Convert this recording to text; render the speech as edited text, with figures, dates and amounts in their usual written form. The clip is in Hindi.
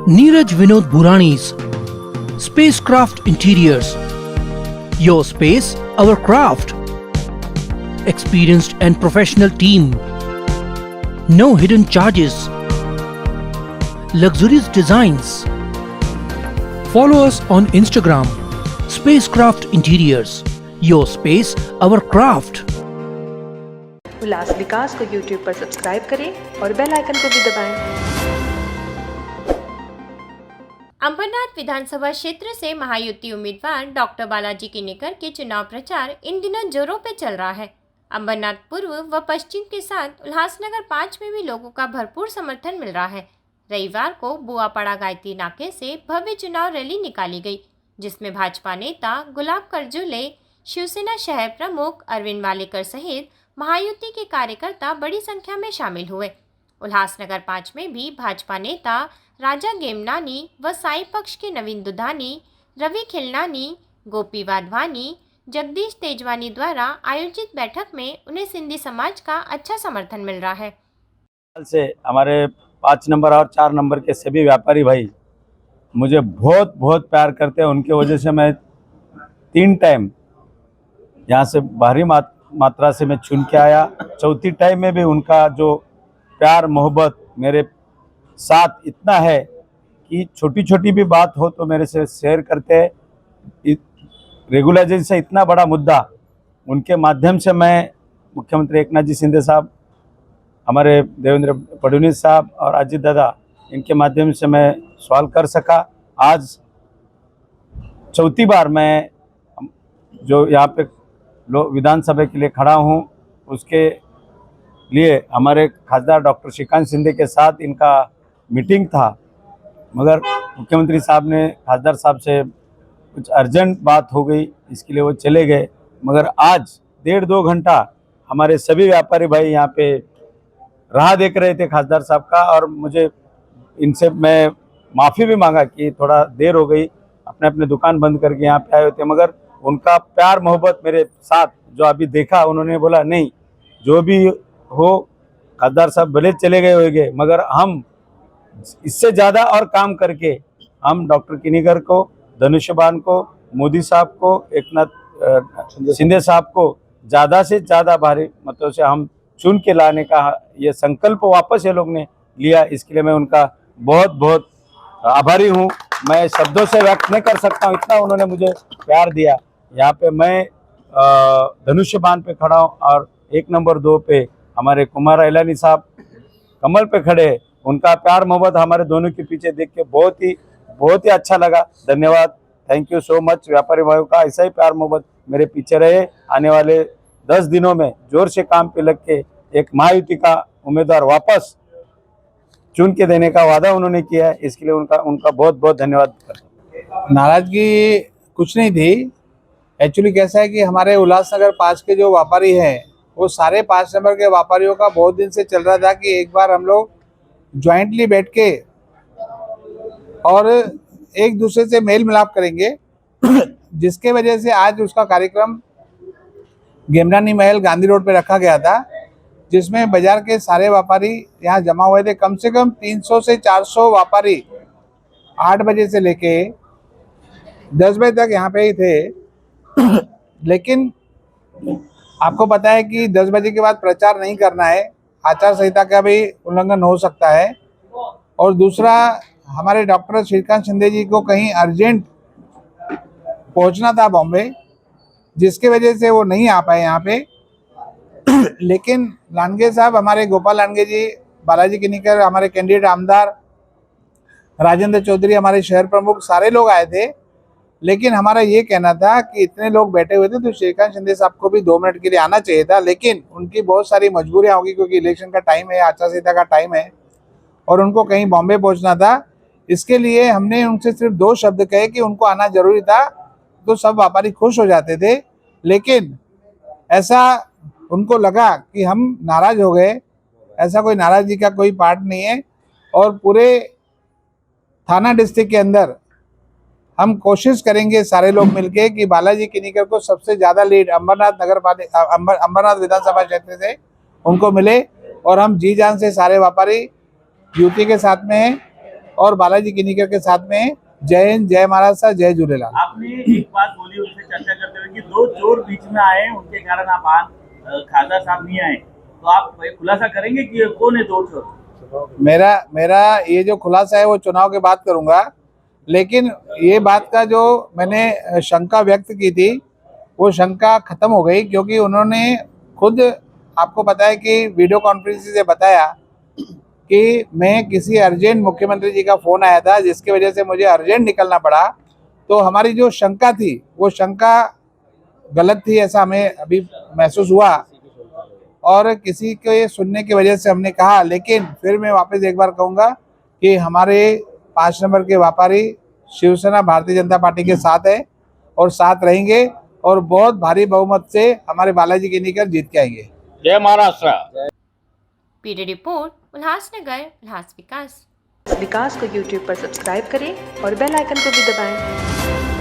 Neeraj Vinod Burani's Spacecraft Interiors. Your space, our craft. Experienced and professional team. No hidden charges. Luxurious designs. Follow us on Instagram. Spacecraft Interiors. Your space, our craft. उल्लास विकास को YouTube पर सब्सक्राइब करें और बेल आइकन को भी दबाएं। अंबरनाथ विधानसभा क्षेत्र से महायुति उम्मीदवार डॉक्टर बालाजी किनीकर के चुनाव प्रचार इन दिनों जोरों पे चल रहा है। अंबरनाथ पूर्व व पश्चिम के साथ उल्लासनगर 5 में भी लोगों का भरपूर समर्थन मिल रहा है। रविवार को बुआपाड़ा गायत्री नाके से भव्य चुनाव रैली निकाली गई, जिसमें भाजपा नेता गुलाब करजुले, शिवसेना शहर प्रमुख अरविंद वालेकर सहित महायुति के कार्यकर्ता बड़ी संख्या में शामिल हुए। उल्लासनगर 5 में भी भाजपा नेता राजा गेमनानी व साई पक्ष के नवीन दुधानी, रवि खिलनानी, गोपी वाधवानी, जगदीश तेजवानी द्वारा आयोजित बैठक में उन्हें सिंधी समाज का अच्छा समर्थन मिल रहा है। से हमारे 5 नंबर और 4 नंबर के सभी व्यापारी भाई मुझे बहुत बहुत प्यार करते हैं। उनके वजह से मैं 3 टाइम यहाँ से भारी मात्रा से मैं चुन के आया। चौथी टाइम में भी उनका जो प्यार मोहब्बत मेरे साथ इतना है कि छोटी छोटी भी बात हो तो मेरे से शेयर करते हैं। रेगुलराइजेशन से इतना बड़ा मुद्दा उनके माध्यम से मैं मुख्यमंत्री एकनाथ जी शिंदे साहब, हमारे देवेंद्र फडणवीस साहब और अजित दादा, इनके माध्यम से मैं सवाल कर सका। आज चौथी बार मैं जो यहाँ पे विधानसभा के लिए खड़ा हूँ, उसके लिए हमारे खासदार डॉक्टर श्रीकांत शिंदे के साथ इनका मीटिंग था, मगर मुख्यमंत्री साहब ने खासदार साहब से कुछ अर्जेंट बात हो गई, इसके लिए वो चले गए। मगर आज 1.5-2 घंटा हमारे सभी व्यापारी भाई यहाँ पे राह देख रहे थे खासदार साहब का, और मुझे इनसे मैं माफ़ी भी मांगा कि थोड़ा देर हो गई, अपने अपने दुकान बंद करके यहाँ पे आए होते। मगर उनका प्यार मोहब्बत मेरे साथ जो अभी देखा, उन्होंने बोला नहीं, जो भी हो खासदार साहब भले चले गए होंगे, मगर हम इससे ज़्यादा और काम करके हम डॉक्टर किनीकर को, धनुष्यबान को, मोदी साहब को, एकनाथ शिंदे साहब को ज़्यादा से ज़्यादा भारी मतों से हम चुन के लाने का ये संकल्प वापस ये लोग ने लिया। इसके लिए मैं उनका बहुत बहुत आभारी हूँ। मैं शब्दों से व्यक्त नहीं कर सकता हूँ, इतना उन्होंने मुझे प्यार दिया। यहाँ पे मैं धनुष्यबान पे खड़ा हूँ और 1 नंबर 2 पे हमारे कुमार एलानी साहब कमल पे खड़े। उनका प्यार मोहब्बत हमारे दोनों के पीछे देख के बहुत ही अच्छा लगा। धन्यवाद, थैंक यू सो मच। व्यापारी भाइयों का ऐसा ही प्यार मोहब्बत मेरे पीछे रहे। आने वाले 10 दिनों में जोर से काम पे लग के एक महायुति का उम्मीदवार वापस चुन के देने का वादा उन्होंने किया है, इसके लिए उनका बहुत बहुत धन्यवाद करता हूं। नाराजगी कुछ नहीं थी। एक्चुअली कैसा है कि हमारे उल्लासनगर 5 के जो व्यापारी हैं, वो सारे 5 नंबर के व्यापारियों का बहुत दिन से चल रहा था कि एक बार हम लोग ज्वाइंटली बैठ के और एक दूसरे से मेल मिलाप करेंगे, जिसके वजह से आज उसका कार्यक्रम गेमनानी महल गांधी रोड पे रखा गया था, जिसमें बाजार के सारे व्यापारी यहाँ जमा हुए थे। कम से कम 300 से 400 व्यापारी 8 बजे से लेके 10 बजे तक यहाँ पे ही थे। लेकिन आपको पता है कि 10 बजे के बाद प्रचार नहीं करना है, आचार संहिता का भी उल्लंघन हो सकता है। और दूसरा, हमारे डॉक्टर श्रीकांत शिंदे जी को कहीं अर्जेंट पहुंचना था बॉम्बे, जिसके वजह से वो नहीं आ पाए यहाँ पे। लेकिन लानगे साहब, हमारे गोपाल लानगे जी, बालाजी किनीकर, हमारे कैंडिडेट आमदार राजेंद्र चौधरी, हमारे शहर प्रमुख, सारे लोग आए थे। लेकिन हमारा ये कहना था कि इतने लोग बैठे हुए थे तो श्रीकांत शिंदे साहब को भी 2 मिनट के लिए आना चाहिए था, लेकिन उनकी बहुत सारी मजबूरियां होगी, क्योंकि इलेक्शन का टाइम है, आचार संहिता का टाइम है, और उनको कहीं बॉम्बे पहुंचना था। इसके लिए हमने उनसे सिर्फ 2 शब्द कहे कि उनको आना जरूरी था, तो सब व्यापारी खुश हो जाते थे। लेकिन ऐसा उनको लगा कि हम नाराज हो गए। ऐसा कोई नाराजगी का कोई पार्ट नहीं है। और पूरे थाना डिस्ट्रिक्ट के अंदर हम कोशिश करेंगे सारे लोग मिलके कि बालाजी किनीकर को सबसे ज़्यादा लीड अंबरनाथ विधानसभा क्षेत्र से उनको मिले, और हम जी जान से सारे व्यापारी यूटी के साथ में हैं और बालाजी किनीकर के साथ में। जय हिंद, जय महाराष्ट्र, जय झूलेलाल। आपने एक बात बोली उनसे चर्चा करते हुए कि दो चोर बीच में आए उनके कारण आप खासदार साहब नहीं आए, तो आप खुलासा करेंगे कि कौन है दो चोर? मेरा ये जो खुलासा है वो चुनाव के बाद करूंगा, लेकिन ये बात का जो मैंने शंका व्यक्त की थी वो शंका खत्म हो गई, क्योंकि उन्होंने खुद, आपको पता है कि वीडियो कॉन्फ्रेंसिंग से बताया कि मैं किसी अर्जेंट, मुख्यमंत्री जी का फोन आया था जिसकी वजह से मुझे अर्जेंट निकलना पड़ा। तो हमारी जो शंका थी वो शंका गलत थी, ऐसा हमें अभी महसूस हुआ और किसी के सुनने की वजह से हमने कहा। लेकिन फिर मैं वापस एक बार कहूँगा कि हमारे 5 नंबर के व्यापारी शिवसेना भारतीय जनता पार्टी के साथ है और साथ रहेंगे और बहुत भारी बहुमत से हमारे बालाजी किनीकर जीत के आएंगे। जय महाराष्ट्र। ब्यूरो रिपोर्ट, उल्लासनगर, उल्लास विकास। विकास को YouTube पर सब्सक्राइब करें और बेल आइकन को भी दबाएं।